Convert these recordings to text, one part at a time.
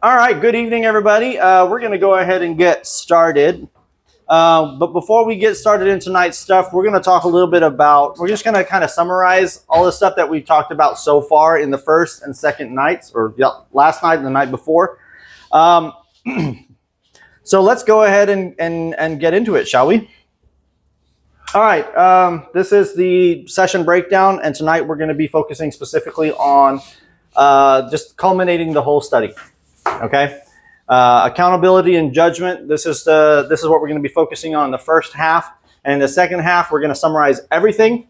All right, good evening, everybody. We're going to go ahead and get started. But before we get started in tonight's stuff, we're going to talk a little bit we're just going to kind of summarize all the stuff that we've talked about so far in the first and second nights, or last night and the night before. So let's go ahead and get into it, shall we? All right, this is the session breakdown, and tonight we're going to be focusing specifically on just culminating the whole study. Okay, accountability and judgment. This is what we're going to be focusing on in the first half, and in the second half, we're going to summarize everything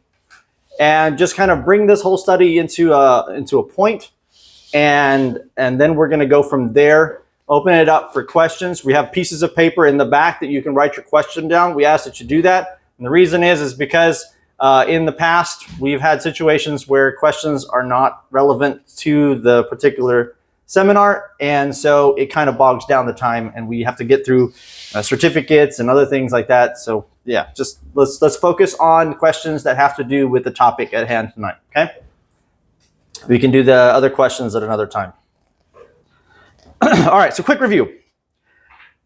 and just kind of bring this whole study into a point, and then we're going to go from there. Open it up for questions. We have pieces of paper in the back that you can write your question down. We ask that you do that, and the reason is because in the past we've had situations where questions are not relevant to the particular seminar, and so it kind of bogs down the time, and we have to get through certificates and other things like that. So yeah, just let's focus on questions that have to do with the topic at hand tonight. Okay, we can do the other questions at another time. All right, so quick review.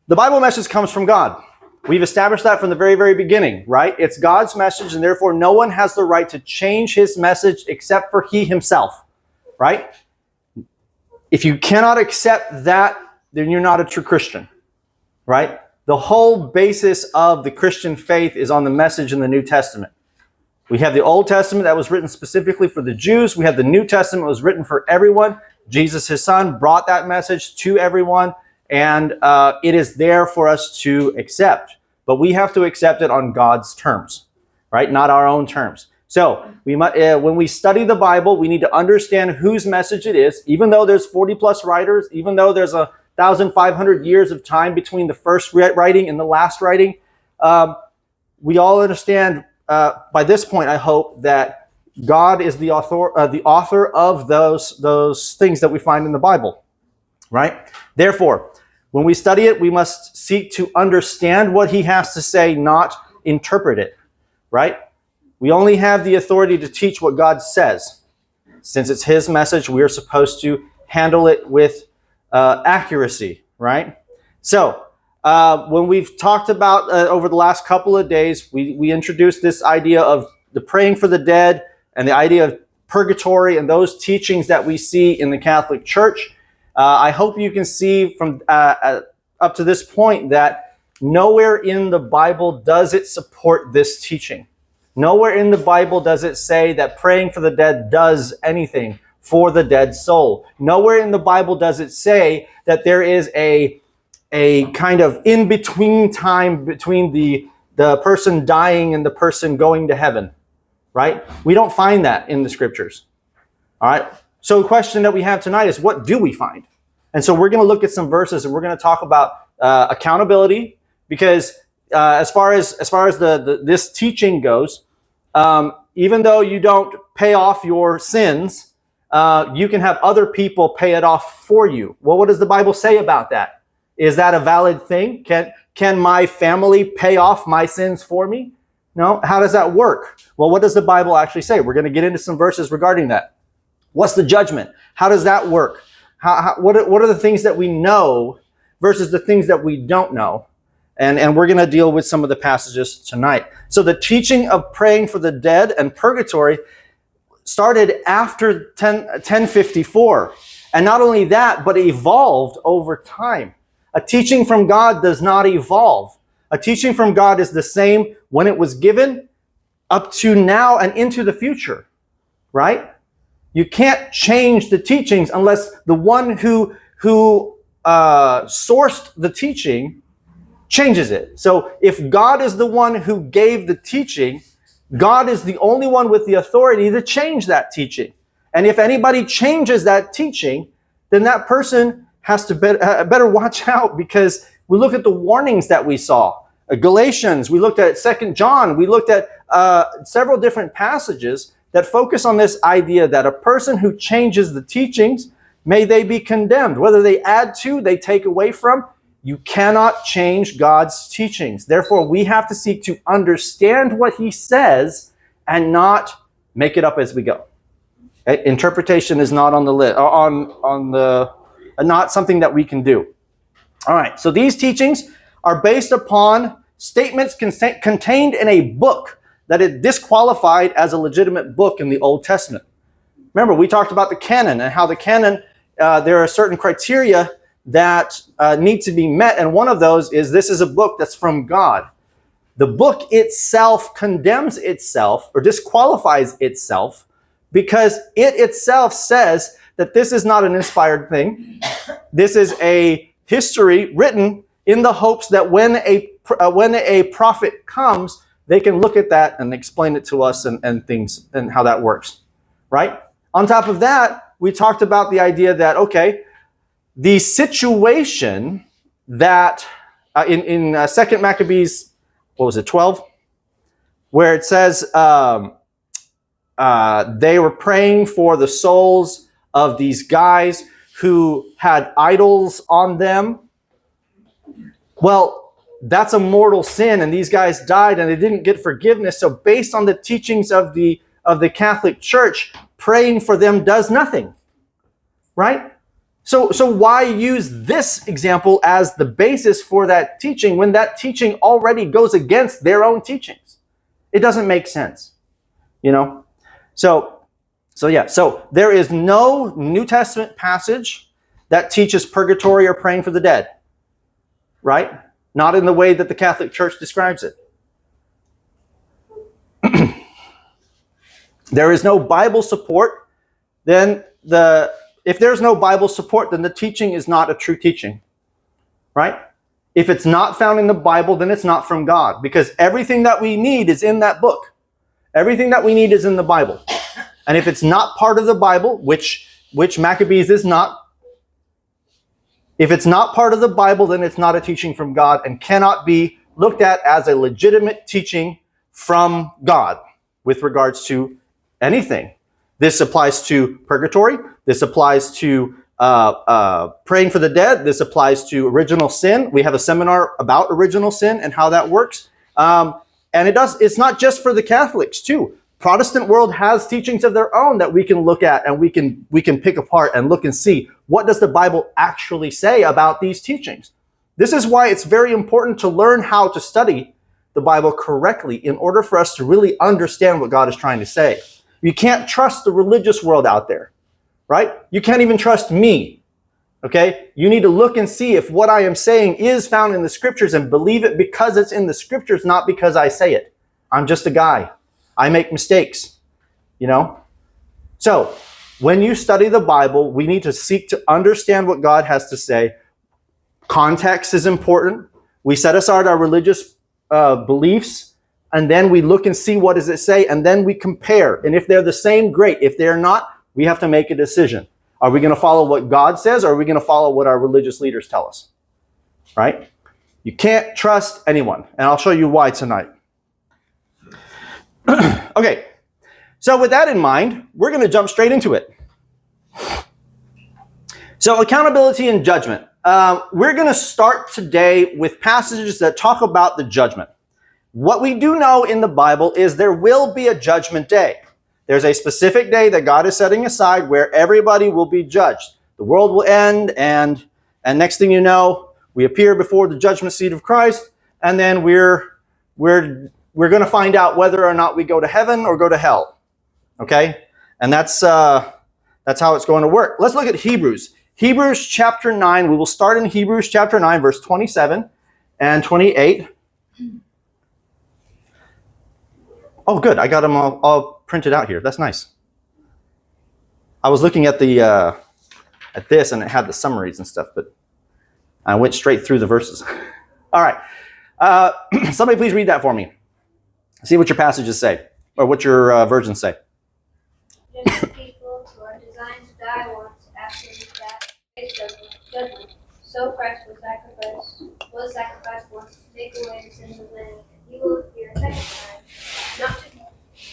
The Bible message comes from God. We've established that from the very, very beginning, right? It's God's message, and therefore no one has the right to change his message except for he himself, right? If you cannot accept that, then you're not a true Christian, right? The whole basis of the Christian faith is on the message in the New Testament. We have the Old Testament that was written specifically for the Jews. We have the New Testament that was written for everyone. Jesus, his son, brought that message to everyone, and it is there for us to accept. But we have to accept it on God's terms, right? Not our own terms. So when we study the Bible, we need to understand whose message it is. Even though there's 40 plus writers, even though there's 1,500 years of time between the first writing and the last writing, we all understand by this point, I hope, that God is the author of those things that we find in the Bible, right? Therefore, when we study it, we must seek to understand what he has to say, not interpret it, right? We only have the authority to teach what God says. Since it's his message, we are supposed to handle it with accuracy, right? So when we've talked about over the last couple of days, we introduced this idea of the praying for the dead and the idea of purgatory and those teachings that we see in the Catholic Church. I hope you can see from up to this point that nowhere in the Bible does it support this teaching. Nowhere in the Bible does it say that praying for the dead does anything for the dead soul. Nowhere in the Bible does it say that there is a kind of in-between time between the person dying and the person going to heaven, right? We don't find that in the scriptures, all right? So the question that we have tonight is, what do we find? And so we're going to look at some verses, and we're going to talk about accountability, because as far as this teaching goes, even though you don't pay off your sins, you can have other people pay it off for you. Well, what does the Bible say about that? Is that a valid thing? Can my family pay off my sins for me? No. How does that work? Well, what does the Bible actually say? We're going to get into some verses regarding that. What's the judgment? How does that work? What are the things that we know versus the things that we don't know? And we're going to deal with some of the passages tonight. So the teaching of praying for the dead and purgatory started after 1054. And not only that, but evolved over time. A teaching from God does not evolve. A teaching from God is the same when it was given up to now and into the future, right? You can't change the teachings unless the one who sourced the teaching changes it. So if God is the one who gave the teaching, God is the only one with the authority to change that teaching. And if anybody changes that teaching, then that person has to better watch out, because we look at the warnings that we saw. Galatians, we looked at 2 John, we looked at several different passages that focus on this idea that a person who changes the teachings, may they be condemned. Whether they add to, they take away from, you cannot change God's teachings. Therefore, we have to seek to understand what he says and not make it up as we go. Okay? Interpretation is not on the list, on the not something that we can do. All right, so these teachings are based upon statements contained in a book that is disqualified as a legitimate book in the Old Testament. Remember, we talked about the canon and how the canon, there are certain criteria that need to be met, and one of those is this is a book that's from God. The book itself condemns itself or disqualifies itself because it itself says that this is not an inspired thing. This is a history written in the hopes that when a prophet comes, they can look at that and explain it to us and things and how that works, right? On top of that, we talked about the idea that, okay, the situation that in 2 Maccabees, what was it, 12? Where it says they were praying for the souls of these guys who had idols on them. Well, that's a mortal sin, and these guys died and they didn't get forgiveness. So based on the teachings of the Catholic Church, praying for them does nothing, right? So why use this example as the basis for that teaching when that teaching already goes against their own teachings? It doesn't make sense, you know? So there is no New Testament passage that teaches purgatory or praying for the dead, right? Not in the way that the Catholic Church describes it. There is no Bible support, then if there's no Bible support, then the teaching is not a true teaching, right? If it's not found in the Bible, then it's not from God, because everything that we need is in that book. Everything that we need is in the Bible. And if it's not part of the Bible, which Maccabees is not, if it's not part of the Bible, then it's not a teaching from God and cannot be looked at as a legitimate teaching from God with regards to anything. This applies to purgatory. This applies to praying for the dead. This applies to original sin. We have a seminar about original sin and how that works. And it's not just for the Catholics too. Protestant world has teachings of their own that we can look at and we can pick apart and look and see what does the Bible actually say about these teachings. This is why it's very important to learn how to study the Bible correctly in order for us to really understand what God is trying to say. You can't trust the religious world out there, right? You can't even trust me, okay? You need to look and see if what I am saying is found in the scriptures and believe it because it's in the scriptures, not because I say it. I'm just a guy. I make mistakes, you know? So when you study the Bible, we need to seek to understand what God has to say. Context is important. We set aside our religious beliefs, and then we look and see what does it say, and then we compare. And if they're the same, great. If they're not, we have to make a decision. Are we going to follow what God says, or are we going to follow what our religious leaders tell us? Right? You can't trust anyone, and I'll show you why tonight. Okay, so with that in mind, we're going to jump straight into it. So accountability and judgment. We're going to start today with passages that talk about the judgment. What we do know in the Bible is there will be a judgment day. There's a specific day that God is setting aside where everybody will be judged. The world will end, and next thing you know, we appear before the judgment seat of Christ, and then we're going to find out whether or not we go to heaven or go to hell. Okay? And that's how it's going to work. Let's look at Hebrews. Hebrews chapter 9. We will start in Hebrews chapter 9, verse 27 and 28. Oh, good. I got them all printed out here. That's nice. I was looking at at this, and it had the summaries and stuff, but I went straight through the verses. All right. Somebody please read that for me. See what your passages say, or what your versions say. Just as people who are designed to die once after that judgment, so Christ was sacrificed once to take away the sins of many, and he will appear a second time, not to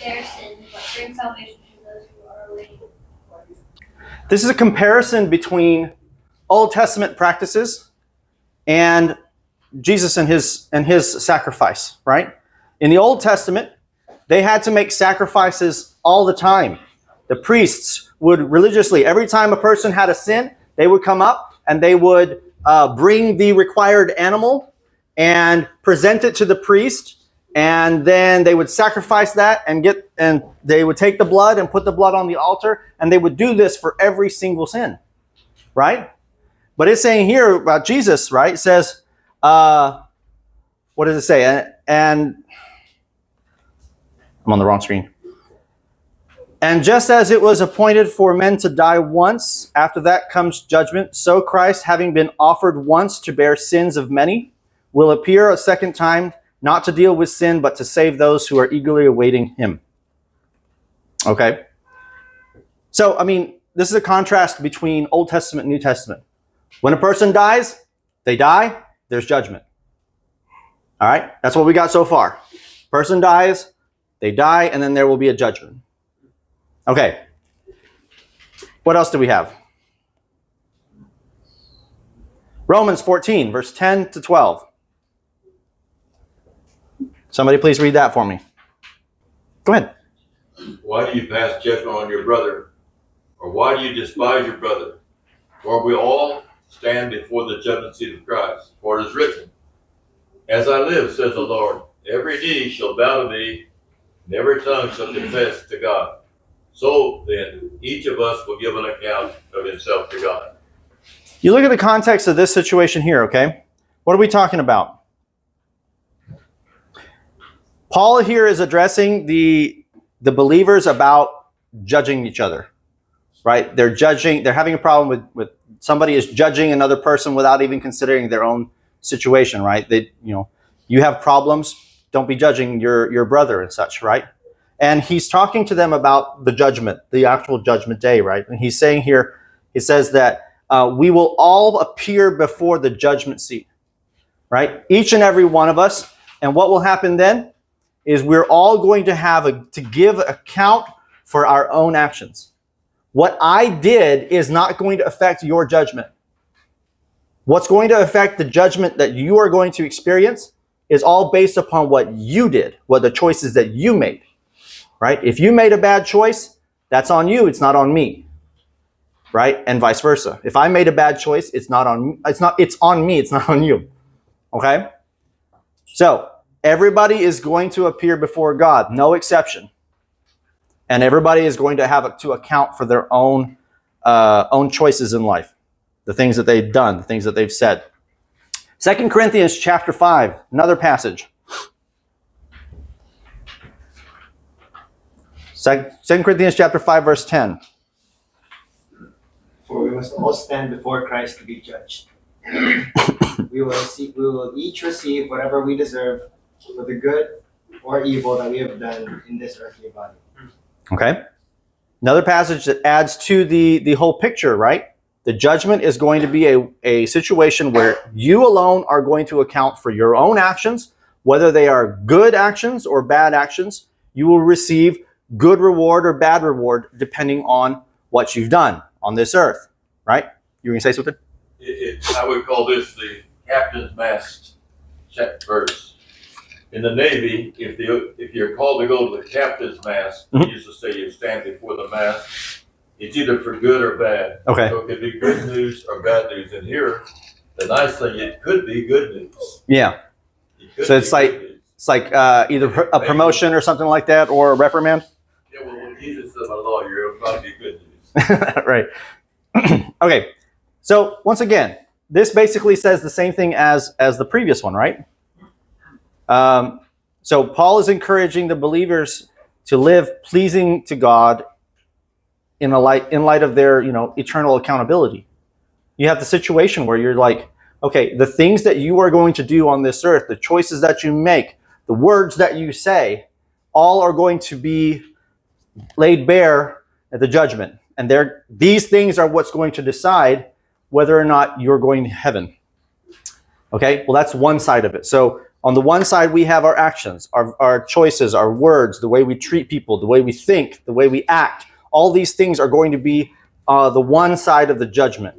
bear sin, but bring salvation to those who are awaiting for it. This is a comparison between Old Testament practices and Jesus and his sacrifice, right? In the Old Testament, they had to make sacrifices all the time. The priests would religiously, every time a person had a sin, they would come up and they would bring the required animal and present it to the priest, and then they would sacrifice that and they would take the blood and put the blood on the altar, and they would do this for every single sin, right? But it's saying here about Jesus, right? It says, what does it say? And I'm on the wrong screen. And just as it was appointed for men to die once, after that comes judgment, so Christ, having been offered once to bear sins of many, will appear a second time, not to deal with sin, but to save those who are eagerly awaiting him. Okay? So, I mean, this is a contrast between Old Testament and New Testament. When a person dies, they die, there's judgment. All right? That's what we got so far. Person dies, they die, and then there will be a judgment. Okay. What else do we have? Romans 14, verse 10 to 12. Somebody please read that for me. Go ahead. Why do you pass judgment on your brother? Or why do you despise your brother? For we all stand before the judgment seat of Christ. For it is written, as I live, says the Lord, every knee shall bow to me, and every tongue shall confess to God. So then, each of us will give an account of himself to God. You look at the context of this situation here, okay? What are we talking about? Paul here is addressing the believers about judging each other, right? They're having a problem with somebody is judging another person without even considering their own situation, right? You have problems, don't be judging your brother and such, right? And he's talking to them about the judgment, the actual judgment day, right? And he's saying here, he says that we will all appear before the judgment seat, right? Each and every one of us. And what will happen then is we're all going to have to give account for our own actions. What I did is not going to affect your judgment. What's going to affect the judgment that you are going to experience is all based upon what you did, what the choices that you made. Right? If you made a bad choice, that's on you. It's not on me. Right? And vice versa. If I made a bad choice, it's on me. It's not on you. Okay? So, everybody is going to appear before God, no exception. And everybody is going to have to account for their own choices in life. The things that they've done, the things that they've said. 2 Corinthians chapter 5, another passage. 2 Corinthians chapter 5, verse 10. For we must all stand before Christ to be judged. We will each receive whatever we deserve for the good or evil that we have done in this earthly body. Okay. Another passage that adds to the whole picture, right? The judgment is going to be a situation where you alone are going to account for your own actions, whether they are good actions or bad actions. You will receive good reward or bad reward depending on what you've done on this earth, right? You were going to say something? I would call this the captain's mast verse. In the Navy, if you're called to go to the captain's mast, you used to say you stand before the mast. It's either for good or bad. Okay. So it could be good news or bad news. And here, the nice thing, it could be good news. Yeah. So it's like either a promotion or something like that, or a reprimand. Yeah, well, when Jesus is a lawyer, it'll probably be good news. Right. Okay. So once again, this basically says the same thing as the previous one, right? So Paul is encouraging the believers to live pleasing to God in light of their, eternal accountability. You have the situation where you're like, okay, the things that you are going to do on this earth, the choices that you make, the words that you say, all are going to be laid bare at the judgment. And these things are what's going to decide whether or not you're going to heaven. Okay, well, that's one side of it. So on the one side, we have our actions, our choices, our words, the way we treat people, the way we think, the way we act. All these things are going to be the one side of the judgment.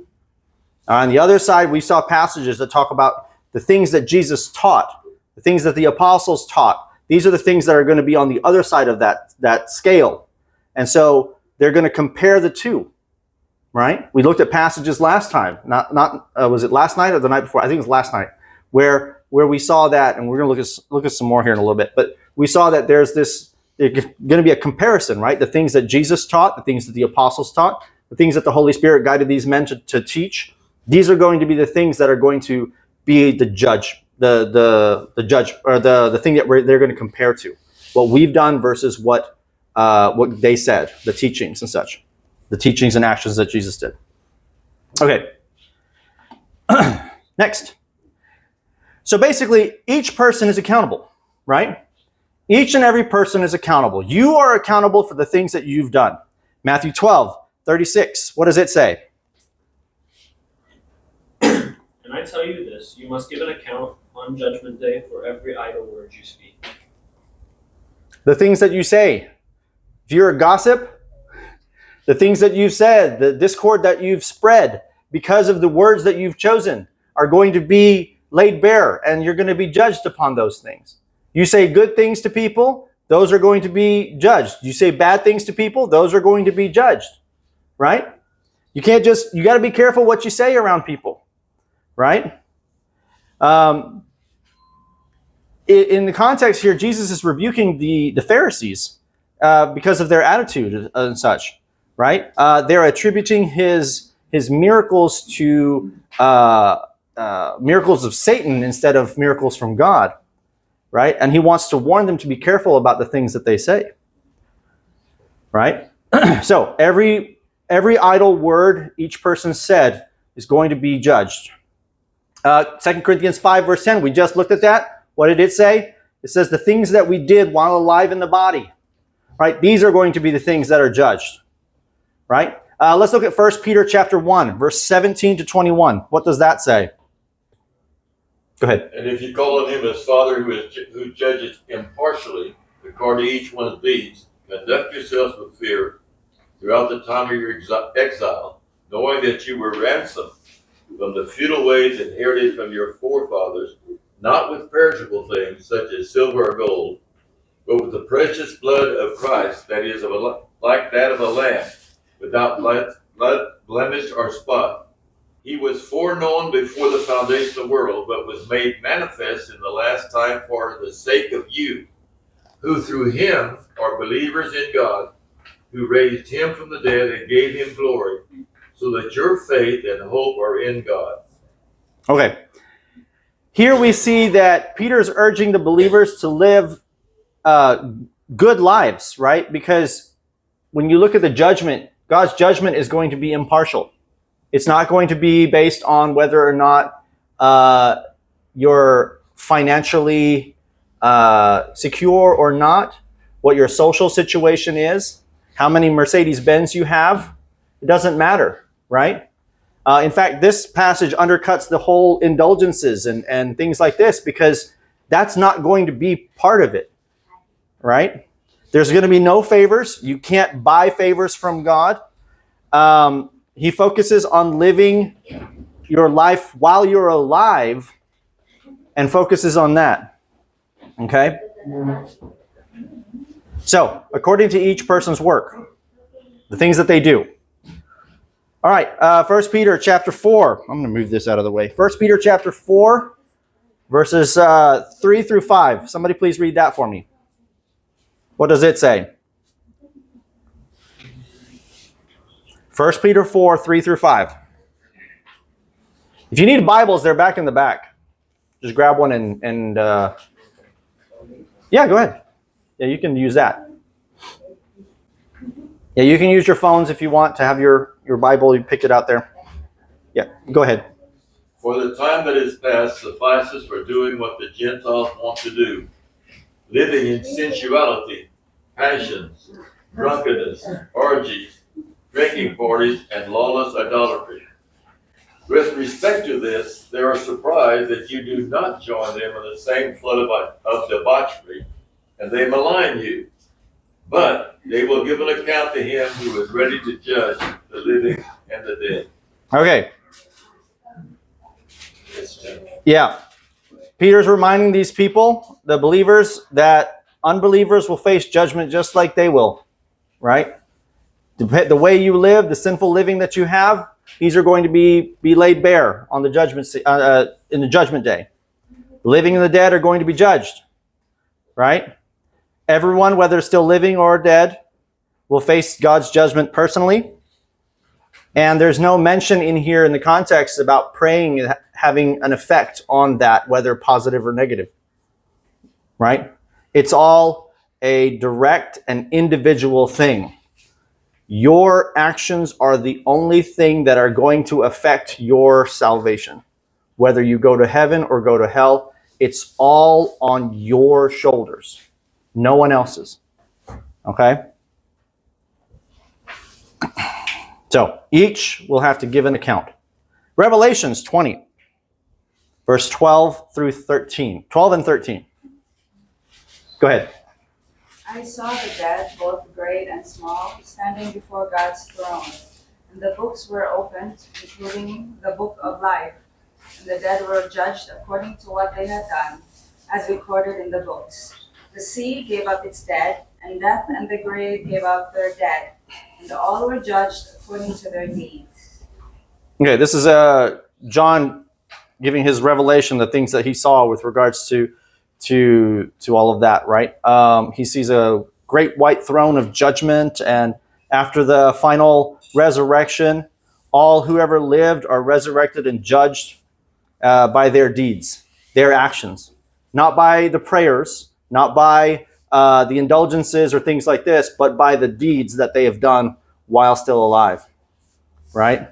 On the other side, we saw passages that talk about the things that Jesus taught, the things that the apostles taught. These are the things that are going to be on the other side of that scale. And so they're going to compare the two. right? We looked at passages last time. Was it last night or the night before? I think it was last night, where we saw that, and we're going to look at some more here in a little bit. But we saw that there's going to be a comparison, right? The things that Jesus taught, the things that the apostles taught, the things that the Holy Spirit guided these men to teach. These are going to be the things that are going to be the judge, the judge, or the thing that they're going to compare to. What we've done versus what they said, the teachings and such, the teachings and actions that Jesus did. Okay. Next. So basically, each person is accountable, right? Each and every person is accountable. You are accountable for the things that you've done. Matthew 12:36. What does it say? And I tell you this, you must give an account on Judgment Day for every idle word you speak. The things that you say. If you're a gossip, the things that you've said, the discord that you've spread because of the words that you've chosen are going to be laid bare, and you're going to be judged upon those things. You say good things to people, those are going to be judged. You say bad things to people, those are going to be judged, right? You got to be careful what you say around people, right? In the context here, Jesus is rebuking the Pharisees because of their attitude and such, right? They're attributing his miracles to miracles of Satan instead of miracles from God, right? And he wants to warn them to be careful about the things that they say, right? So every idle word each person said is going to be judged. 2 Corinthians 5 verse 10, we just looked at that. What did it say? It says the things that we did while alive in the body, right? These are going to be the things that are judged, right? Let's look at 1 Peter chapter 1, verse 17 to 21. What does that say? Go ahead. And if you call on him as Father who judges impartially according to each one's deeds, conduct yourselves with fear throughout the time of your exile, knowing that you were ransomed from the futile ways inherited from your forefathers, not with perishable things such as silver or gold, but with the precious blood of Christ, that is, like that of a lamb, without blood, blemish, or spot. He was foreknown before the foundation of the world, but was made manifest in the last time for the sake of you, who through him are believers in God, who raised him from the dead and gave him glory, so that your faith and hope are in God. Okay. Here we see that Peter's urging the believers to live good lives, right? Because when you look at the judgment, God's judgment is going to be impartial. It's not going to be based on whether or not you're financially secure or not, what your social situation is, how many Mercedes-Benz you have. It doesn't matter, right? In fact, this passage undercuts the whole indulgences and things like this, because that's not going to be part of it, right? There's going to be no favors. You can't buy favors from God. He focuses on living your life while you're alive and focuses on that. Okay? So, according to each person's work, the things that they do. All right, 1 Peter chapter 4. I'm going to move this out of the way. 1 Peter chapter 4, verses 3 through 5. Somebody please read that for me. What does it say? 1 Peter 4, 3 through 5. If you need Bibles, they're back in the back. Just grab one and yeah, go ahead. Yeah, you can use that. Yeah, you can use your phones if you want to have your Bible. You pick it out there. Yeah, go ahead. For the time that is past suffices for doing what the Gentiles want to do, living in sensuality, passions, drunkenness, orgies, drinking parties, and lawless idolatry. With respect to this, they are surprised that you do not join them in the same flood of debauchery, and they malign you. But they will give an account to him who is ready to judge the living and the dead. Okay. Yeah. Peter's reminding these people, the believers, that unbelievers will face judgment just like they will, right? The way you live, the sinful living that you have, these are going to be laid bare on the judgment in the judgment day. The living and the dead are going to be judged, right? Everyone, whether still living or dead, will face God's judgment personally. And there's no mention in here in the context about praying having an effect on that, whether positive or negative, right? It's all a direct and individual thing. Your actions are the only thing that are going to affect your salvation. Whether you go to heaven or go to hell, it's all on your shoulders. No one else's. Okay? So, each will have to give an account. Revelations 20, verse 12 through 13. 12 and 13. Go ahead. I saw the dead, both great and small, standing before God's throne. And the books were opened, including the book of life. And the dead were judged according to what they had done, as recorded in the books. The sea gave up its dead, and death and the grave gave up their dead. And all were judged according to their deeds. Okay, this is John giving his revelation, the things that he saw with regards to all of that, right? He sees a great white throne of judgment, and after the final resurrection, all who ever lived are resurrected and judged by their deeds, their actions, not by the prayers, not by the indulgences or things like this, but by the deeds that they have done while still alive, right?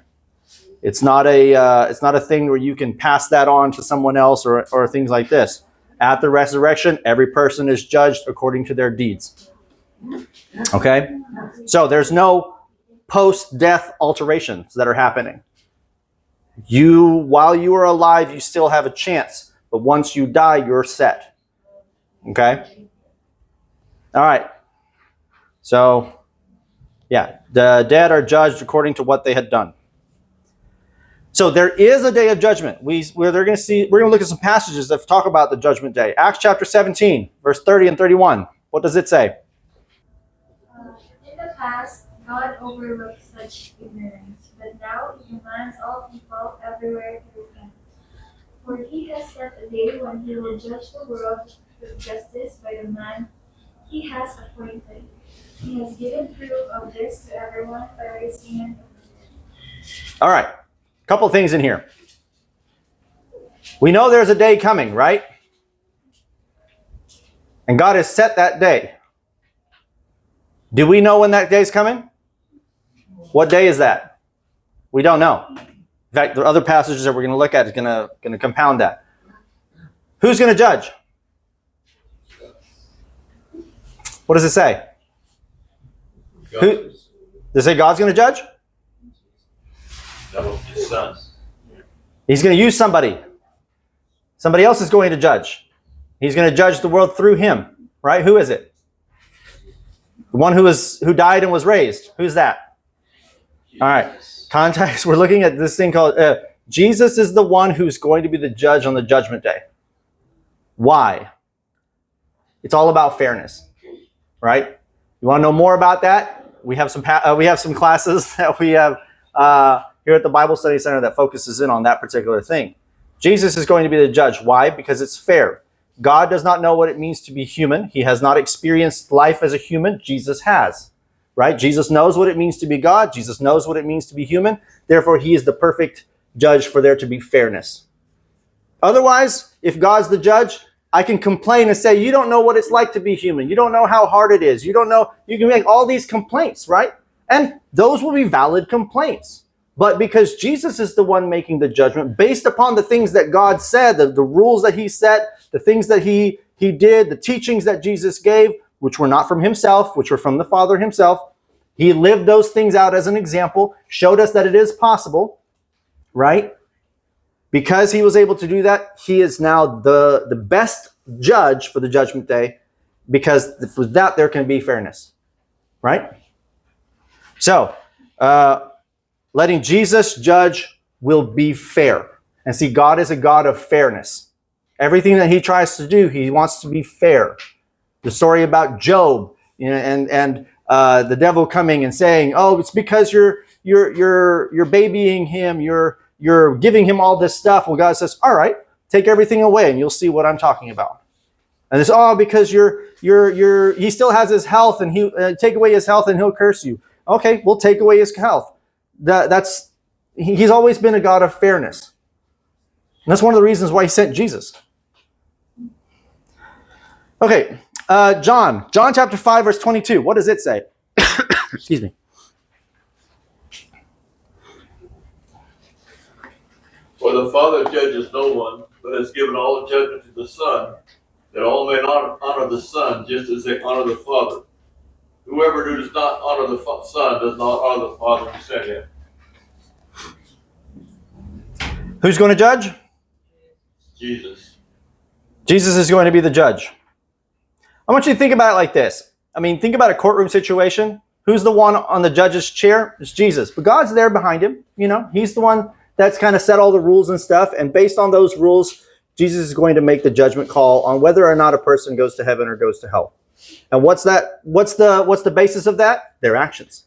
It's not a thing where you can pass that on to someone else or things like this. At the resurrection, every person is judged according to their deeds. Okay? So there's no post-death alterations that are happening. While you are alive, you still have a chance. But once you die, you're set. Okay? All right. So, yeah, the dead are judged according to what they had done. So there is a day of judgment. We're going to look at some passages that talk about the judgment day. Acts chapter 17, verse 30 and 31. What does it say? In the past, God overlooked such ignorance, but now he commands all people everywhere to repent. For he has set a day when he will judge the world with justice by the man he has appointed. He has given proof of this to everyone by raising him from the dead. All right. Couple things in here. We know there's a day coming, right? And God has set that day. Do we know when that day is coming? What day is that? We don't know. In fact, the other passages that we're going to look at is going to compound that. Who's going to judge? What does it say? Does it say God's going to judge? No, his son. He's going to use somebody. Somebody else is going to judge. He's going to judge the world through him, right? Who is it? The one who died and was raised. Who's that? All right. Context. We're looking at this thing called Jesus is the one who's going to be the judge on the judgment day. Why? It's all about fairness, right? You want to know more about that? We have some classes that we have here at the Bible Study Center that focuses in on that particular thing. Jesus is going to be the judge. Why? Because it's fair. God does not know what it means to be human. He has not experienced life as a human. Jesus has, right? Jesus knows what it means to be God. Jesus knows what it means to be human. Therefore, he is the perfect judge for there to be fairness. Otherwise, if God's the judge, I can complain and say, you don't know what it's like to be human. You don't know how hard it is. You don't know. You can make all these complaints, right? And those will be valid complaints. But because Jesus is the one making the judgment based upon the things that God said, the rules that he set, the things that he did, the teachings that Jesus gave, which were not from himself, which were from the Father himself. He lived those things out as an example, showed us that it is possible, right? Because he was able to do that, he is now the best judge for the judgment day, because with that there can be fairness, right? So, letting Jesus judge will be fair. And see, God is a God of fairness. Everything that he tries to do, he wants to be fair. The story about Job, and the devil coming and saying, "Oh, it's because you're babying him, you're giving him all this stuff." Well, God says, "All right, take everything away, and you'll see what I'm talking about." And it's because he still has his health, and he take away his health, and he'll curse you. Okay, we'll take away his health. He's always been a God of fairness. And that's one of the reasons why he sent Jesus. Okay, John chapter 5, verse 22. What does it say? Excuse me. For the Father judges no one, but has given all judgment to the Son, that all may not honor the Son just as they honor the Father. Whoever does not honor the Son does not honor the Father who sent him. Who's going to judge? Jesus. Jesus is going to be the judge. I want you to think about it like this. I mean, think about a courtroom situation. Who's the one on the judge's chair? It's Jesus. But God's there behind him. He's the one that's kind of set all the rules and stuff. And based on those rules, Jesus is going to make the judgment call on whether or not a person goes to heaven or goes to hell. And what's that? What's the basis of that? Their actions.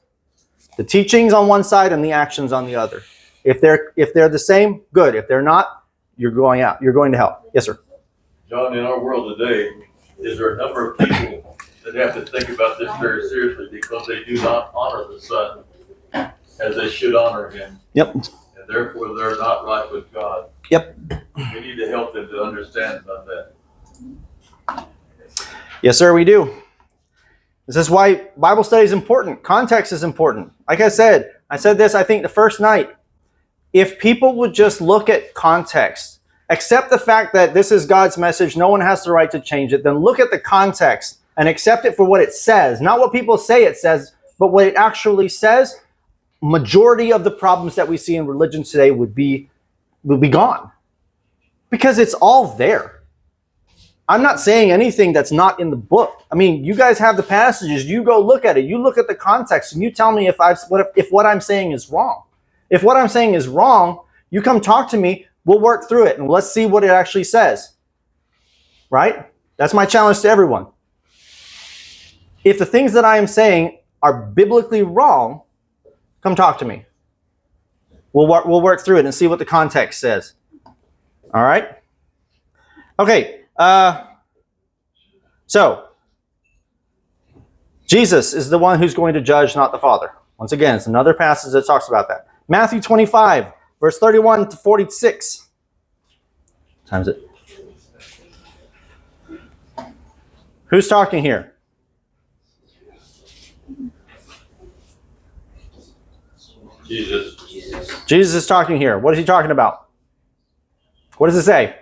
The teachings on one side and the actions on the other. If they're the same, good. If they're not, you're going out. You're going to hell. Yes, sir. John, in our world today, is there a number of people that have to think about this very seriously because they do not honor the Son as they should honor him. Yep. And therefore they're not right with God. Yep. We need to help them to understand about that. Yes, sir, we do. This is why Bible study is important. Context is important. Like I said this, I think, the first night. If people would just look at context, accept the fact that this is God's message, no one has the right to change it, then look at the context and accept it for what it says. Not what people say it says, but what it actually says. Majority of the problems that we see in religion today would be gone. Because it's all there. I'm not saying anything that's not in the book. I mean, you guys have the passages. You go look at it. You look at the context, and you tell me if what I'm saying is wrong. If what I'm saying is wrong, you come talk to me. We'll work through it, and let's see what it actually says. Right? That's my challenge to everyone. If the things that I am saying are biblically wrong, come talk to me. We'll work through it and see what the context says. All right? Okay. So, Jesus is the one who's going to judge, not the Father. Once again, it's another passage that talks about that. Matthew 25, verse 31 to 46. Times it. Who's talking here? Jesus. Jesus is talking here. What is he talking about? What does it say?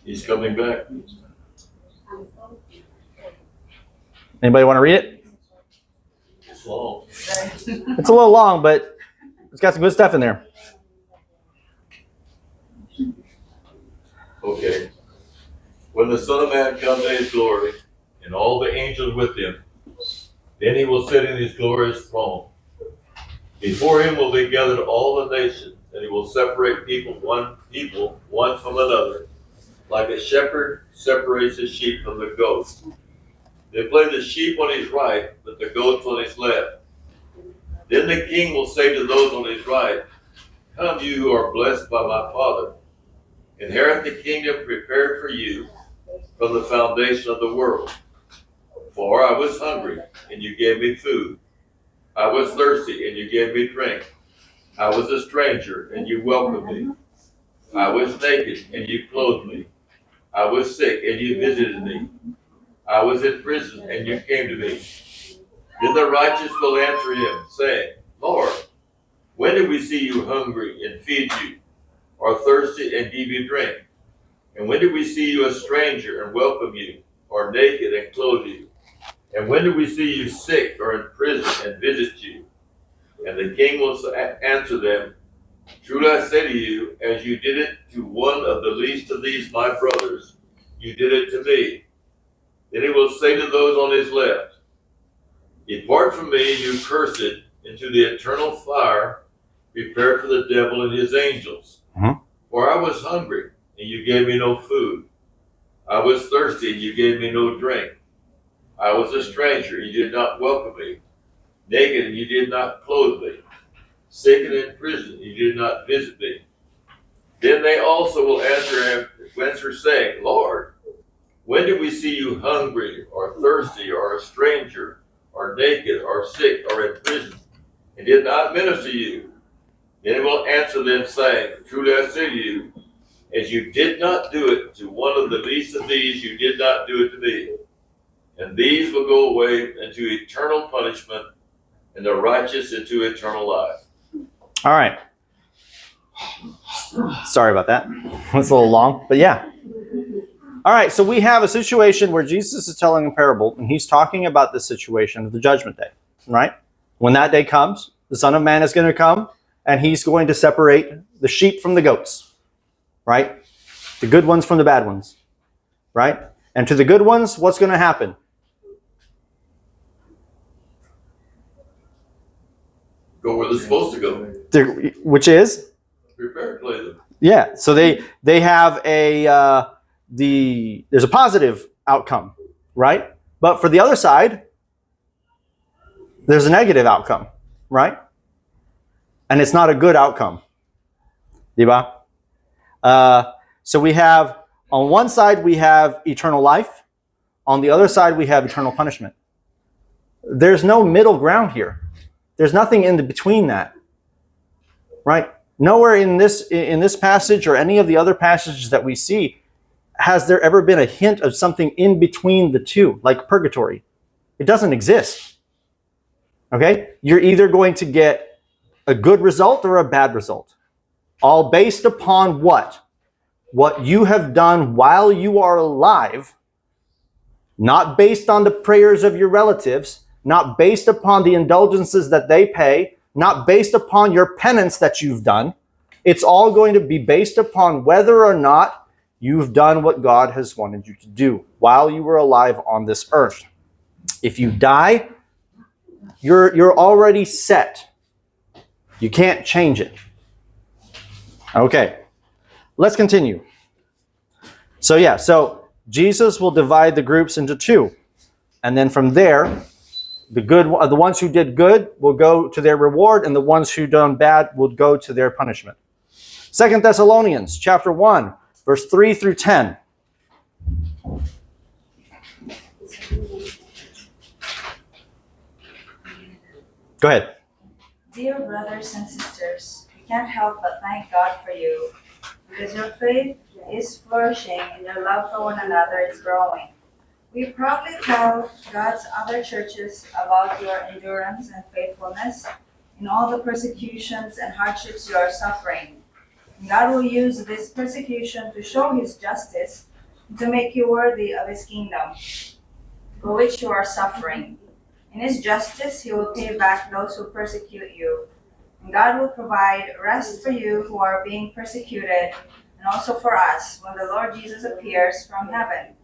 He's coming back. Anybody want to read it? It's long. It's a little long, but it's got some good stuff in there. Okay. When the Son of Man comes in his glory, and all the angels with him, then he will sit in his glorious throne. Before him will be gathered all the nations, and he will separate people one from another, like a shepherd separates his sheep from the goats. They place the sheep on his right, but the goats on his left. Then the king will say to those on his right, "Come, you who are blessed by my Father, inherit the kingdom prepared for you from the foundation of the world. For I was hungry, and you gave me food. I was thirsty, and you gave me drink. I was a stranger, and you welcomed me. I was naked, and you clothed me. I was sick, and you visited me. I was in prison, and you came to me." Then the righteous will answer him, saying, "Lord, when did we see you hungry and feed you, or thirsty and give you drink? And when did we see you a stranger and welcome you, or naked and clothe you? And when did we see you sick or in prison and visit you?" And the king will answer them, "Truly I say to you, as you did it to one of the least of these my brothers, you did it to me." Then he will say to those on his left, "Depart from me, you cursed, into the eternal fire prepared for the devil and his angels. For I was hungry, and you gave me no food. I was thirsty, and you gave me no drink. I was a stranger, you did not welcome me. Naked, and you did not clothe me. Sick and in prison, you did not visit me. Then they also will answer saying, Lord, when did we see you hungry, or thirsty, or a stranger, or naked, or sick, or in prison, and did not minister to you? Then he will answer them, saying, Truly I say to you, as you did not do it to one of the least of these, you did not do it to me. And these will go away into eternal punishment, and the righteous into eternal life. All right. Sorry about that. It's a little long, but yeah. All right, so we have a situation where Jesus is telling a parable, and he's talking about the situation of the judgment day, right? When that day comes, the Son of Man is going to come, and he's going to separate the sheep from the goats, right? The good ones from the bad ones, right? And to the good ones, what's going to happen? Go where they're supposed to go. Which is? Prepare to play them. Yeah, so they have there's a positive outcome, right? But for the other side, there's a negative outcome, right? And it's not a good outcome. Diba? So we have, on one side, we have eternal life. On the other side, we have eternal punishment. There's no middle ground here. There's nothing in between that, right? Nowhere in this passage or any of the other passages that we see has there ever been a hint of something in between the two, like purgatory. It doesn't exist. Okay? You're either going to get a good result or a bad result. All based upon what? What you have done while you are alive, not based on the prayers of your relatives, not based upon the indulgences that they pay, not based upon your penance that you've done. It's all going to be based upon whether or not you've done what God has wanted you to do while you were alive on this earth. If you die, you're already set. You can't change it. Okay, let's continue. So Jesus will divide the groups into two. And then from there, the ones who did good will go to their reward, and the ones who done bad will go to their punishment. 2 Thessalonians chapter 1, verse 3 through 10. Go ahead. Dear brothers and sisters, we can't help but thank God for you, because your faith is flourishing and your love for one another is growing. We proudly tell God's other churches about your endurance and faithfulness in all the persecutions and hardships you are suffering. And God will use this persecution to show His justice and to make you worthy of His kingdom, for which you are suffering. In His justice, He will pay back those who persecute you. And God will provide rest for you who are being persecuted, and also for us when the Lord Jesus appears from heaven.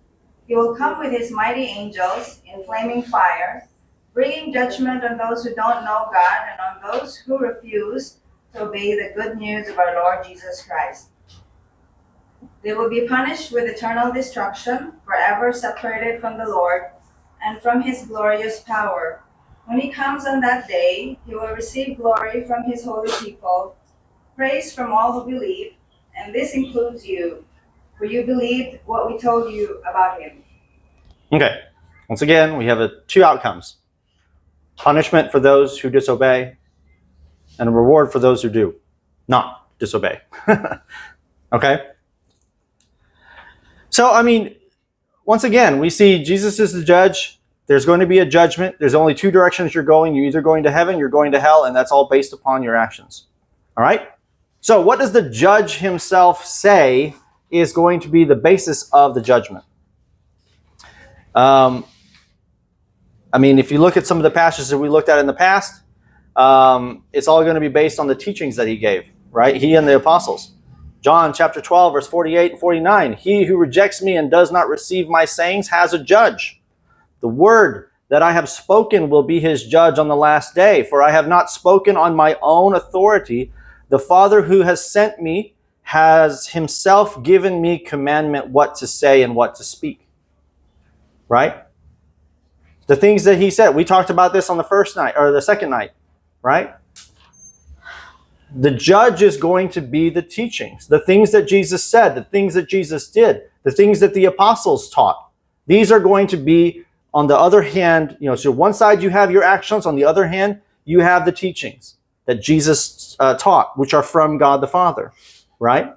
He will come with His mighty angels in flaming fire, bringing judgment on those who don't know God and on those who refuse to obey the good news of our Lord Jesus Christ. They will be punished with eternal destruction, forever separated from the Lord and from His glorious power. When He comes on that day, He will receive glory from His holy people, praise from all who believe, and this includes you, for you believed what we told you about Him. Okay. Once again, we have two outcomes. Punishment for those who disobey, and a reward for those who do not disobey. Okay? So, once again, we see Jesus is the judge. There's going to be a judgment. There's only two directions you're going. You're either going to heaven, you're going to hell, and that's all based upon your actions. All right? So what does the judge himself say is going to be the basis of the judgment? If you look at some of the passages that we looked at in the past, it's all going to be based on the teachings that he gave, right? He and the apostles. John chapter 12, verse 48 and 49. He who rejects me and does not receive my sayings has a judge. The word that I have spoken will be his judge on the last day, for I have not spoken on my own authority. The Father who has sent me has himself given me commandment what to say and what to speak. Right? The things that he said. We talked about this on the first night or the second night, right? The judge is going to be the teachings, the things that Jesus said, the things that Jesus did, the things that the apostles taught. These are going to be, on the other hand, so one side you have your actions, on the other hand, you have the teachings that Jesus taught, which are from God the Father, right?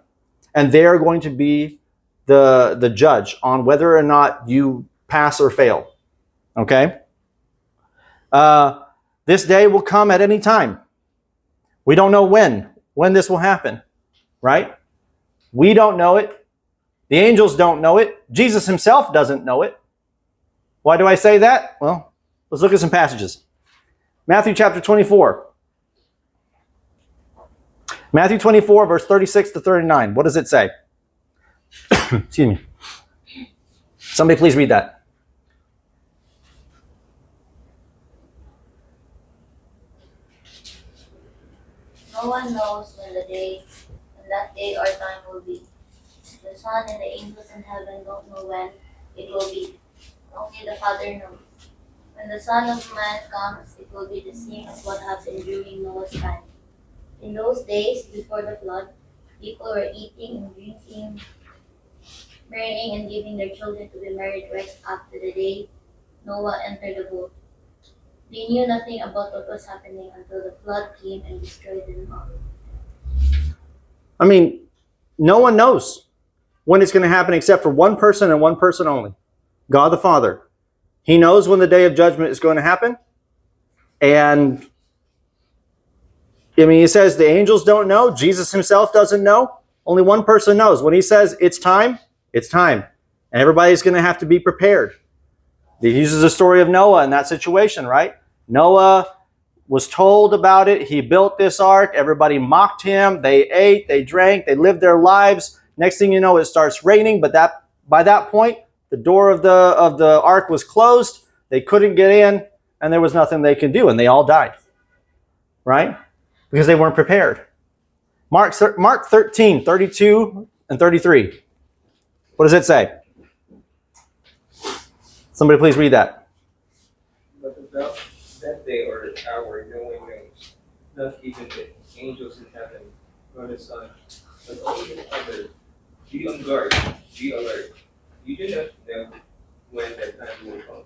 And they are going to be the judge on whether or not you pass or fail, okay? This day will come at any time. We don't know when this will happen, right? We don't know it. The angels don't know it. Jesus himself doesn't know it. Why do I say that? Well, let's look at some passages. Matthew chapter 24. Matthew 24, verse 36 to 39. What does it say? Excuse me. Somebody please read that. No one knows when that day or time will be. The Son and the angels in heaven don't know when it will be. Only the Father knows. When the Son of Man comes, it will be the same as what happened during Noah's time. In those days, before the flood, people were eating and drinking, marrying and giving their children to be married right after the day Noah entered the boat. They knew nothing about what was happening until the flood came and destroyed them all. I mean, no one knows when it's going to happen except for one person and one person only. God the Father. He knows when the day of judgment is going to happen. And, I mean, he says the angels don't know. Jesus himself doesn't know. Only one person knows. When he says it's time, it's time. And everybody's going to have to be prepared. He uses the story of Noah in that situation, right? Noah was told about it. He built this ark. Everybody mocked him. They ate, they drank, they lived their lives. Next thing you know, it starts raining. But by that point, the door of the ark was closed. They couldn't get in, and there was nothing they could do, and they all died, right? Because they weren't prepared. Mark 13, 32 and 33. What does it say? Somebody please read that. But about that day or hour no one knows, not even the angels in heaven, nor the Son, but only the Father. Be on guard, be alert. You do not know when that time will come.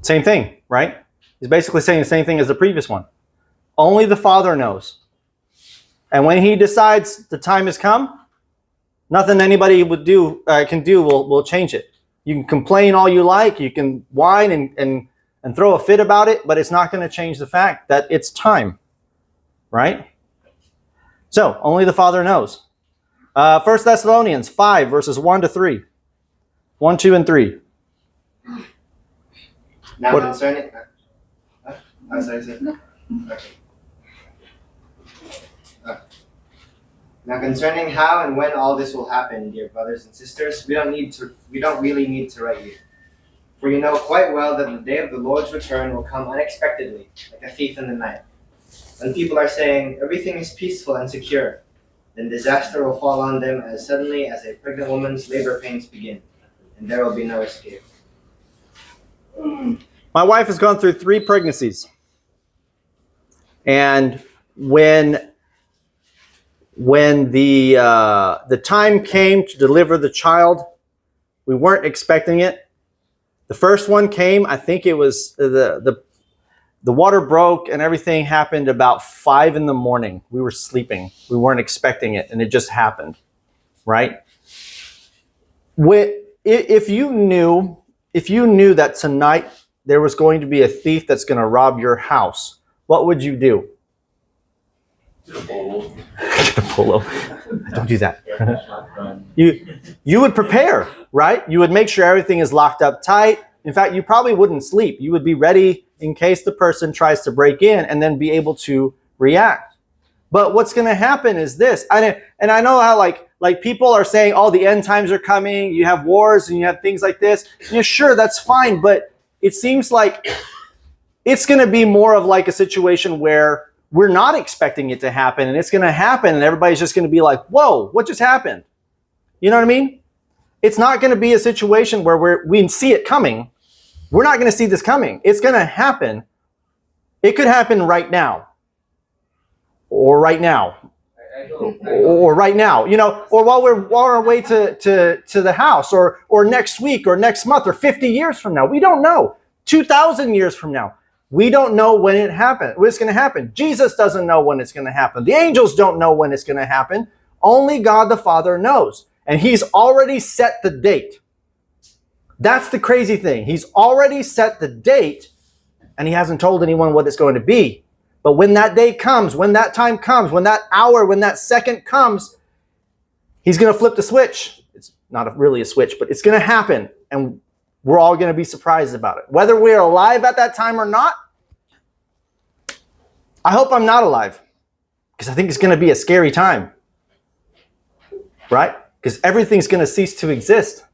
Same thing, right? He's basically saying the same thing as the previous one. Only the Father knows. And when he decides the time has come, nothing anybody can do will change it. You can complain all you like, you can whine and throw a fit about it, but it's not going to change the fact that it's time, right? So, only the Father knows. 1 Thessalonians 5, verses 1 to 3. 1, 2, and 3. Now What- concerning... Okay. Now concerning how and when all this will happen, dear brothers and sisters, we don't really need to write you. For you know quite well that the day of the Lord's return will come unexpectedly, like a thief in the night. When people are saying everything is peaceful and secure, then disaster will fall on them as suddenly as a pregnant woman's labor pains begin, and there will be no escape. My wife has gone through 3 pregnancies. And when the time came to deliver the child, we weren't expecting it. The first one came, I think it was the water broke and everything happened about 5 in the morning. We were sleeping. We weren't expecting it, and it just happened, right? If you knew that tonight there was going to be a thief that's going to rob your house, what would you do? To the pole. The polo. Don't do that. You would prepare, right? You would make sure everything is locked up tight. In fact, you probably wouldn't sleep. You would be ready in case the person tries to break in and then be able to react. But what's going to happen is this. And I know how like people are saying, oh, the end times are coming. You have wars and you have things like this. Sure, that's fine. But it seems like it's going to be more of like a situation where we're not expecting it to happen, and it's going to happen, and everybody's just going to be like, whoa, what just happened? You know what I mean? It's not going to be a situation where we see it coming, We're not going to see this coming. It's going to happen. It could happen right now. Or right now. Or right now, or while we're on our way to the house, or next week, or next month, or 50 years from now. We don't know. 2,000 years from now. We don't know when it's going to happen. Jesus doesn't know when it's going to happen. The angels don't know when it's going to happen. Only God the Father knows. And he's already set the date. That's the crazy thing. He's already set the date, and he hasn't told anyone what it's going to be. But when that day comes, when that time comes, when that hour, when that second comes, he's going to flip the switch. It's not really a switch, but it's going to happen. And we're all going to be surprised about it. Whether we're alive at that time or not, I hope I'm not alive. Because I think it's going to be a scary time. Right? Because everything's going to cease to exist.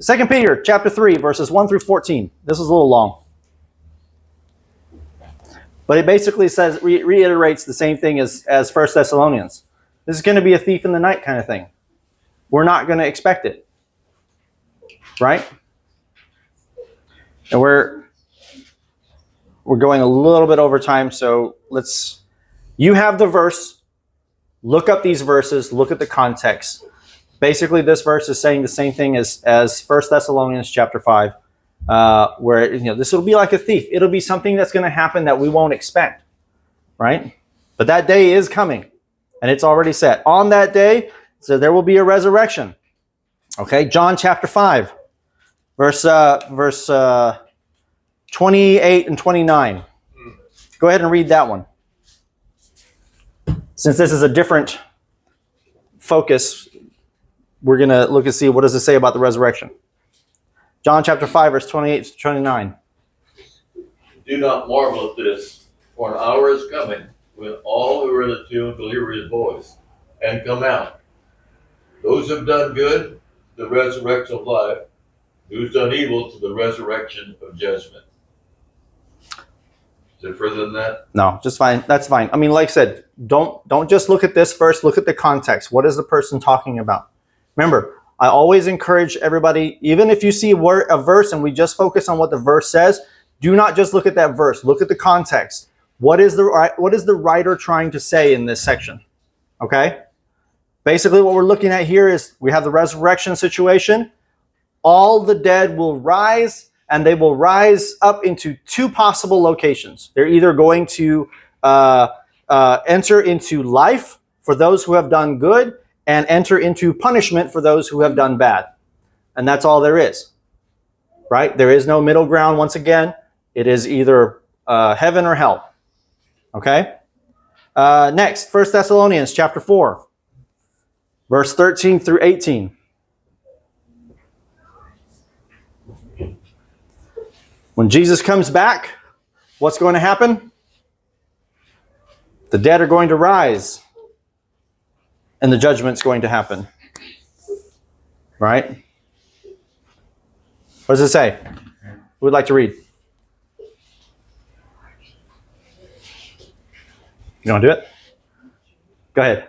2 Peter chapter 3, verses 1 through 14. This is a little long. But it basically says, reiterates the same thing as 1 Thessalonians. This is going to be a thief in the night kind of thing. We're not going to expect it. Right? And we're going a little bit over time, so you have the verse. Look up these verses. Look at the context. Basically, this verse is saying the same thing as 1 Thessalonians chapter 5. Where this will be like a thief. It'll be something that's going to happen that we won't expect, right? But that day is coming, and it's already set. On that day, so there will be a resurrection. Okay, John chapter 5, verse 28 and 29. Go ahead and read that one. Since this is a different focus, we're going to look and see what does it say about the resurrection. John chapter 5, verse 28 to 29. Do not marvel at this, for an hour is coming when all who are in the tomb will hear his voice and come out. Those who have done good, the resurrection of life. Who's done evil, to the resurrection of judgment. Is it further than that? No, just fine. That's fine. I mean, like I said, don't just look at this first. Look at the context. What is the person talking about? Remember, I always encourage everybody, even if you see a verse and we just focus on what the verse says, do not just look at that verse. Look at the context. What is the writer trying to say in this section? Okay? Basically, what we're looking at here is we have the resurrection situation. All the dead will rise, and they will rise up into two possible locations. They're either going to enter into life for those who have done good, and enter into punishment for those who have done bad. And that's all there is. Right? There is no middle ground once again. It is either heaven or hell. Okay? Next, 1 Thessalonians chapter 4, verse 13 through 18. When Jesus comes back, what's going to happen? The dead are going to rise. And the judgment's going to happen. Right? What does it say? Who would like to read? You want to do it? Go ahead.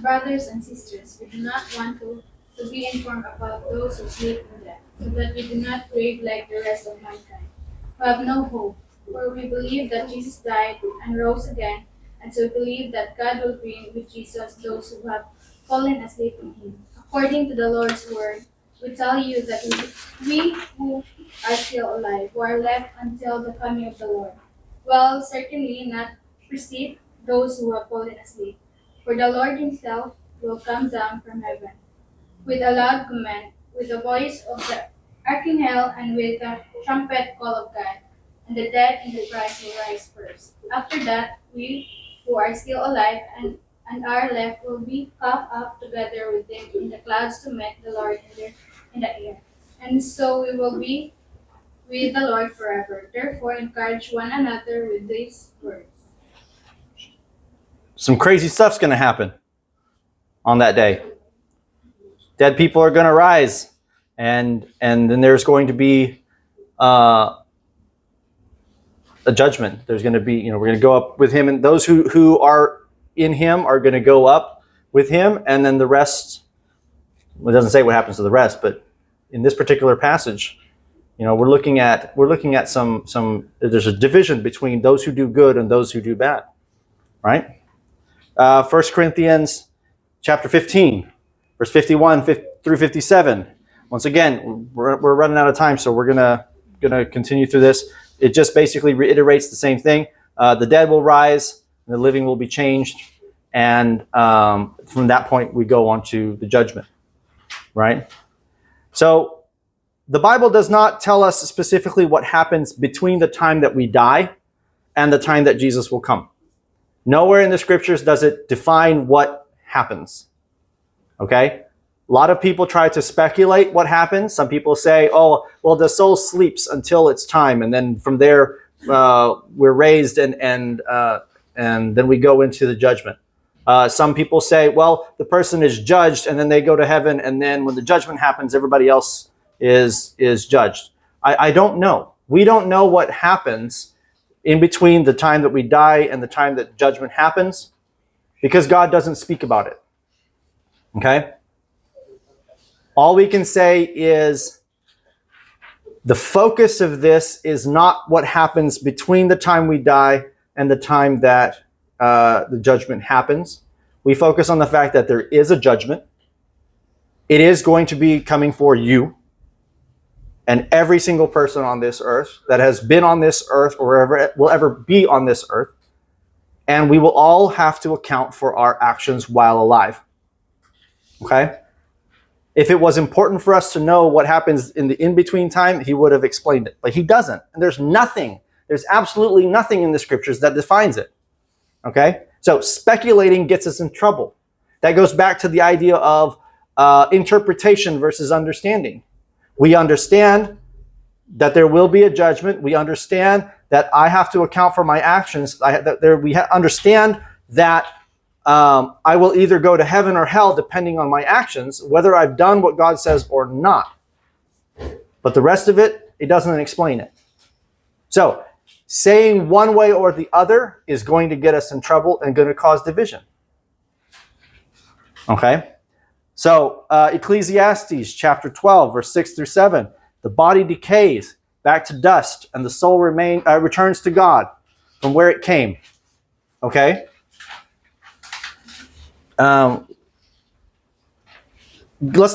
Brothers and sisters, we do not want to be informed about those who sleep in death, so that we do not grieve like the rest of mankind, who have no hope. For we believe that Jesus died and rose again, and so believe that God will bring with Jesus those who have fallen asleep in him. According to the Lord's word, we tell you that we who are still alive, who are left until the coming of the Lord, will certainly not precede those who have fallen asleep. For the Lord himself will come down from heaven with a loud command, with the voice of the archangel, and with the trumpet call of God, and the dead in the Christ will rise first. After that, we who are still alive and are left will be caught up together with them in the clouds to meet the Lord in the air. And so we will be with the Lord forever. Therefore, encourage one another with these words. Some crazy stuff's going to happen on that day. Dead people are going to rise, and then there's going to be a judgment. There's going to be, we're going to go up with him, and those who are in him are going to go up with him, and then the rest, well, it doesn't say what happens to the rest, but in this particular passage, You know, we're looking at some. There's a division between those who do good and those who do bad, right? 1 Corinthians chapter 15, verse 51 through 57. Once again, we're running out of time, so we're gonna continue through this. It just basically reiterates the same thing. The dead will rise, and the living will be changed, and from that point we go on to the judgment, right? So the Bible does not tell us specifically what happens between the time that we die and the time that Jesus will come. Nowhere in the scriptures does it define what happens. Okay? A lot of people try to speculate what happens. Some people say, oh, well, the soul sleeps until its time, and then from there we're raised, and then we go into the judgment. Some people say, well, the person is judged, and then they go to heaven, and then when the judgment happens, everybody else is judged. I don't know. We don't know what happens in between the time that we die and the time that judgment happens, because God doesn't speak about it. Okay? All we can say is the focus of this is not what happens between the time we die and the time that the judgment happens. We focus on the fact that there is a judgment. It is going to be coming for you and every single person on this earth that has been on this earth or ever will ever be on this earth. And we will all have to account for our actions while alive. Okay? If it was important for us to know what happens in the in-between time, he would have explained it. But he doesn't. And there's absolutely nothing in the scriptures that defines it. Okay? So speculating gets us in trouble. That goes back to the idea of interpretation versus understanding. We understand that there will be a judgment. We understand that I have to account for my actions. We understand that I will either go to heaven or hell depending on my actions, whether I've done what God says or not. But the rest of it, it doesn't explain it. So saying one way or the other is going to get us in trouble and going to cause division. Okay? So Ecclesiastes chapter 12, verse 6 through 7. The body decays back to dust, and the soul returns to God from where it came. Okay? Let's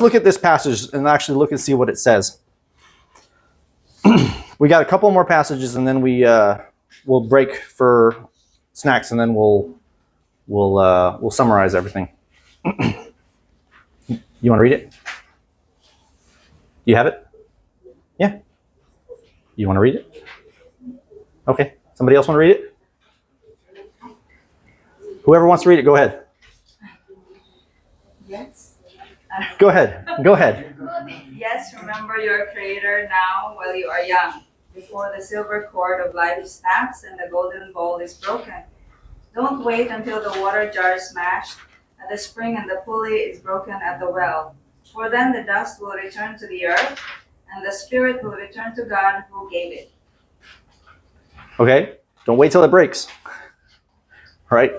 look at this passage and actually look and see what it says. We got a couple more passages, and then we'll break for snacks, and then we'll summarize everything. You want to read it? You have it? Yeah. You want to read it? Okay. Somebody else want to read it? Whoever wants to read it, go ahead. Yes. Go ahead. Go ahead. Yes, remember your Creator now while you are young, before the silver cord of life snaps and the golden bowl is broken. Don't wait until the water jar is smashed, and the spring and the pulley is broken at the well. For then the dust will return to the earth, and the spirit will return to God who gave it. Okay. Don't wait till it breaks. All right.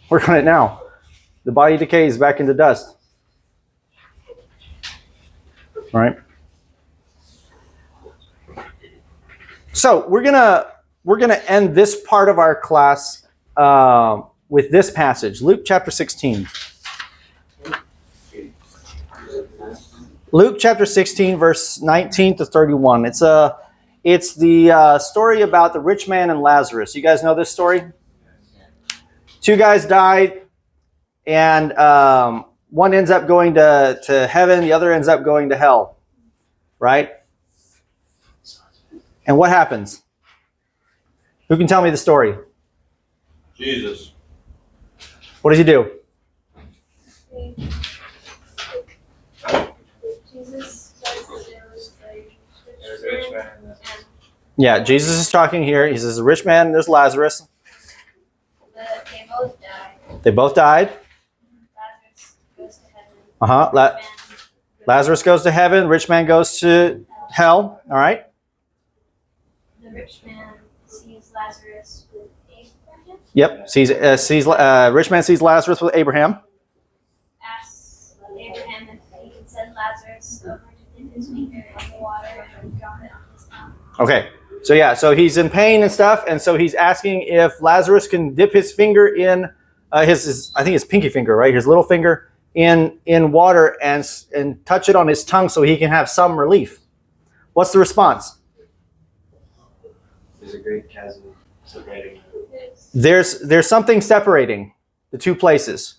Work on it now. The body decays back into dust. All right. So we're gonna end this part of our class with this passage, Luke chapter 16. Luke chapter 16, verse 19 to 31. It's the story about the rich man and Lazarus. You guys know this story? Two guys died, and one ends up going to heaven, the other ends up going to hell, right? And what happens? Who can tell me the story? Jesus. What does he do? Jesus says that there was There's a rich man in this. Yeah, Jesus is talking here. He says, a rich man, there's Lazarus. but they both died. They both died. Lazarus goes to heaven. Uh-huh. Lazarus goes to heaven. Rich man goes to hell. All right. The rich man sees Lazarus with Abraham. Yep. Rich man sees Lazarus with Abraham. Asks Abraham if he can send Lazarus over to dip his finger in the water and drown it on his Okay. So yeah, so he's in pain and stuff, and so he's asking if Lazarus can dip his finger in his I think his pinky finger, right? His little finger in water and touch it on his tongue so he can have some relief. What's the response? There's a great chasm separating. There's something separating the two places.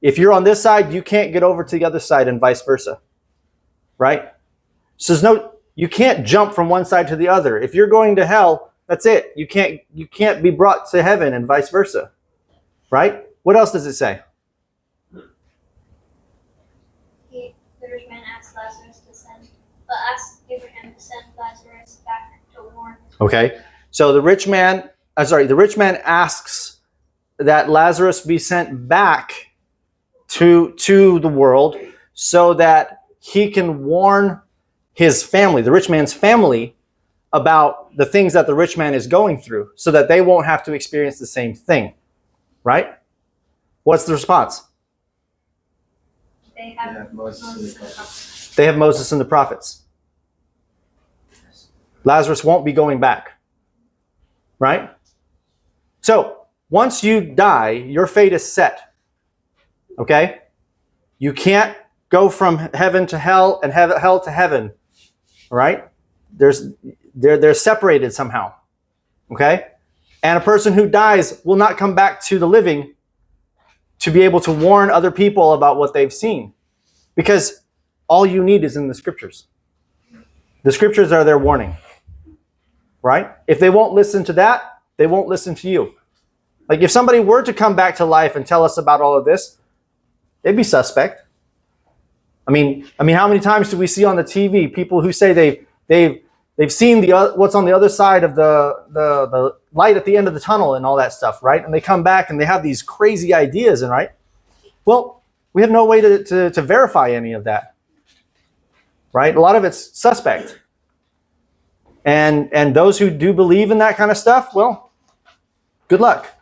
If you're on this side, you can't get over to the other side and vice versa. Right? So you can't jump from one side to the other. If you're going to hell, that's it. You can't be brought to heaven and vice versa. Right? What else does it say? The rich man asked Abraham to send Lazarus back to warn. Okay. So the rich man asks that Lazarus be sent back to the world so that he can warn his family, the rich man's family, about the things that the rich man is going through so that they won't have to experience the same thing. Right? What's the response? They have Moses and the prophets. They have Moses and the prophets. Lazarus won't be going back. Right? So, once you die, your fate is set. Okay? You can't go from heaven to hell and hell to heaven. All right? They're separated somehow. Okay? And a person who dies will not come back to the living to be able to warn other people about what they've seen. Because all you need is in the scriptures. The scriptures are their warning. Right? If they won't listen to that, they won't listen to you. Like if somebody were to come back to life and tell us about all of this, they'd be suspect. I mean, how many times do we see on the TV people who say they've seen what's on the other side of the light at the end of the tunnel and all that stuff, right? And they come back and they have these crazy ideas, and right? Well, we have no way to verify any of that, right? A lot of it's suspect. And those who do believe in that kind of stuff, well, good luck.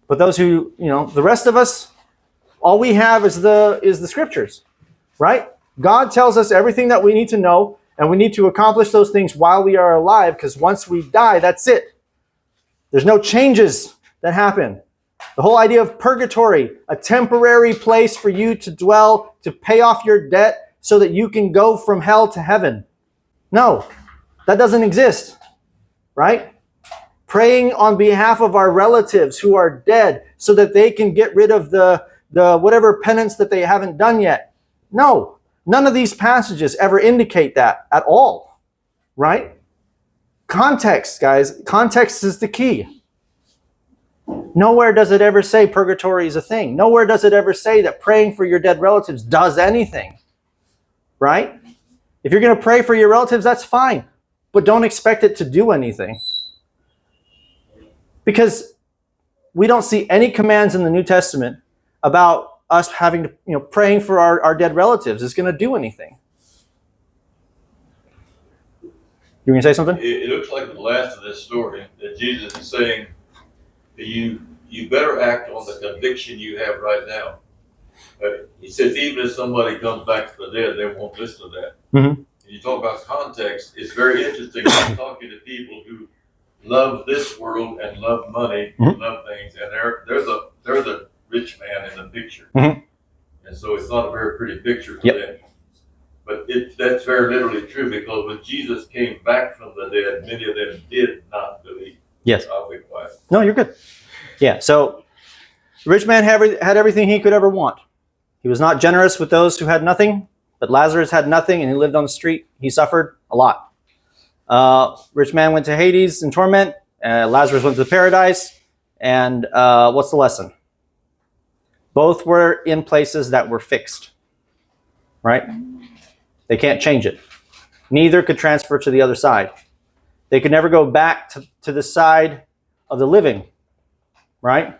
But those who, the rest of us, all we have is the scriptures, right? God tells us everything that we need to know, and we need to accomplish those things while we are alive, because once we die, that's it. There's no changes that happen. The whole idea of purgatory, a temporary place for you to dwell, to pay off your debt so that you can go from hell to heaven. No, that doesn't exist, right? Praying on behalf of our relatives who are dead so that they can get rid of the whatever penance that they haven't done yet. No, none of these passages ever indicate that at all, right? Context, guys. Context is the key. Nowhere does it ever say purgatory is a thing. Nowhere does it ever say that praying for your dead relatives does anything, right? If you're going to pray for your relatives, that's fine, but don't expect it to do anything. Because we don't see any commands in the New Testament about us having to, praying for our dead relatives is going to do anything. You going to say something? It looks like the last of this story that Jesus is saying that you better act on the conviction you have right now. He says even if somebody comes back from the dead, they won't listen to that. Mm-hmm. You talk about context. It's very interesting when talking to people who love this world and love money and love things, and there's a rich man in the picture, and so it's not a very pretty picture for them. But that's very literally true, because when Jesus came back from the dead, many of them did not believe. Yes. I'll be quiet. No, you're good. Yeah. So, the rich man had everything he could ever want. He was not generous with those who had nothing, but Lazarus had nothing, and he lived on the street. He suffered a lot. Rich man went to Hades in torment. Lazarus went to paradise. And what's the lesson? Both were in places that were fixed. Right? They can't change it. Neither could transfer to the other side. They could never go back to the side of the living. Right?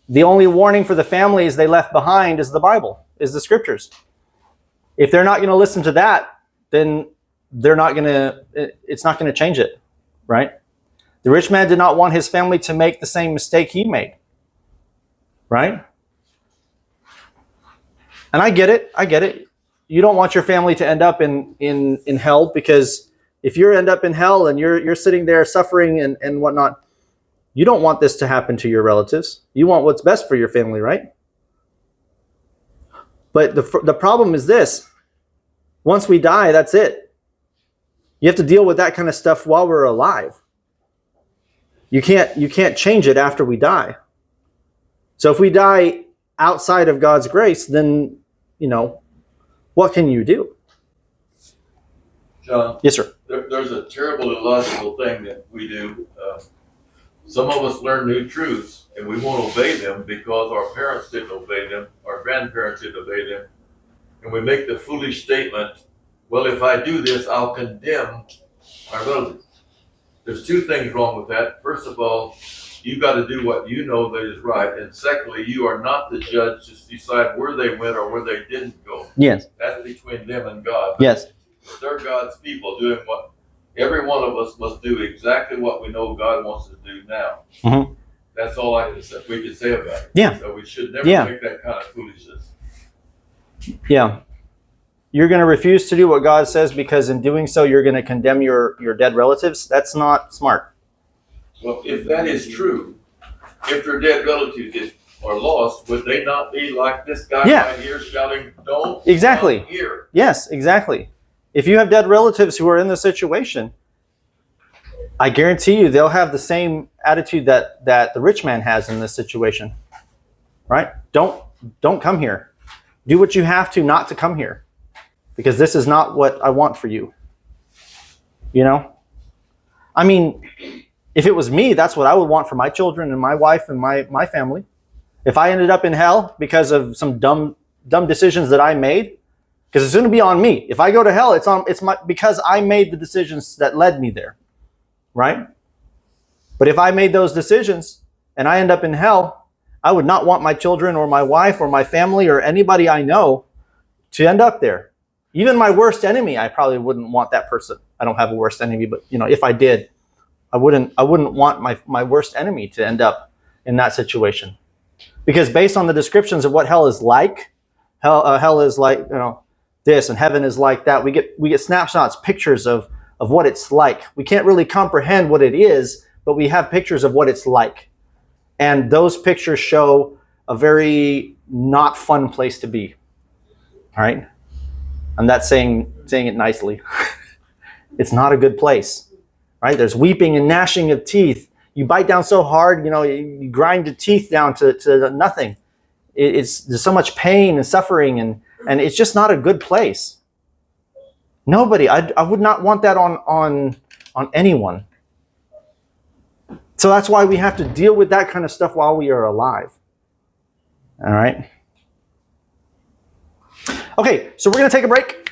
The only warning for the families they left behind is the Bible, is the scriptures. If they're not going to listen to that, then it's not going to change it, right? The rich man did not want his family to make the same mistake he made, right? And I get it. You don't want your family to end up in hell because, if you end up in hell and you're sitting there suffering and whatnot, you don't want this to happen to your relatives. You want what's best for your family, right? But the problem is this. Once we die, that's it. You have to deal with that kind of stuff while we're alive. You can't change it after we die. So if we die outside of God's grace, then, what can you do? John? Yes, sir. There's a terrible illogical thing that we do. Some of us learn new truths and we won't obey them because our parents didn't obey them, our grandparents didn't obey them. And we make the foolish statement, well, if I do this, I'll condemn my relatives. There's two things wrong with that. First of all, you got to do what you know that is right. And secondly, you are not the judge to decide where they went or where they didn't go. Yes. That's between them and God. Yes. They're God's people doing what every one of us must do exactly what we know God wants to do now. Mm-hmm. That's all we can say about it. Yeah. So we should never make that kind of foolishness. Yeah. You're going to refuse to do what God says because in doing so, you're going to condemn your dead relatives. That's not smart. Well, if that is true, if their dead relatives are lost, would they not be like this guy right here shouting, don't exactly come here? Yes, exactly. If you have dead relatives who are in this situation, I guarantee you they'll have the same attitude that the rich man has in this situation. Right? Don't come here. Do what you have to not to come here. Because this is not what I want for you. I mean, if it was me, that's what I would want for my children and my wife and my family. If I ended up in hell because of some dumb decisions that I made, because it's going to be on me. If I go to hell, because I made the decisions that led me there, right? But if I made those decisions and I end up in hell, I would not want my children or my wife or my family or anybody I know to end up there. Even my worst enemy, I probably wouldn't want that person. I don't have a worst enemy, but if I did, I wouldn't want my worst enemy to end up in that situation. Because based on the descriptions of what hell is like, hell is like, this, and heaven is like that. We get snapshots, pictures of what it's like. We can't really comprehend what it is, but we have pictures of what it's like. And those pictures show a very not fun place to be. All right? I'm not saying it nicely. It's not a good place. Right? There's weeping and gnashing of teeth. You bite down so hard, you grind your teeth down to nothing. There's so much pain and suffering, and it's just not a good place. Nobody, I would not want that on anyone. So that's why we have to deal with that kind of stuff while we are alive. All right? Okay, so we're going to take a break.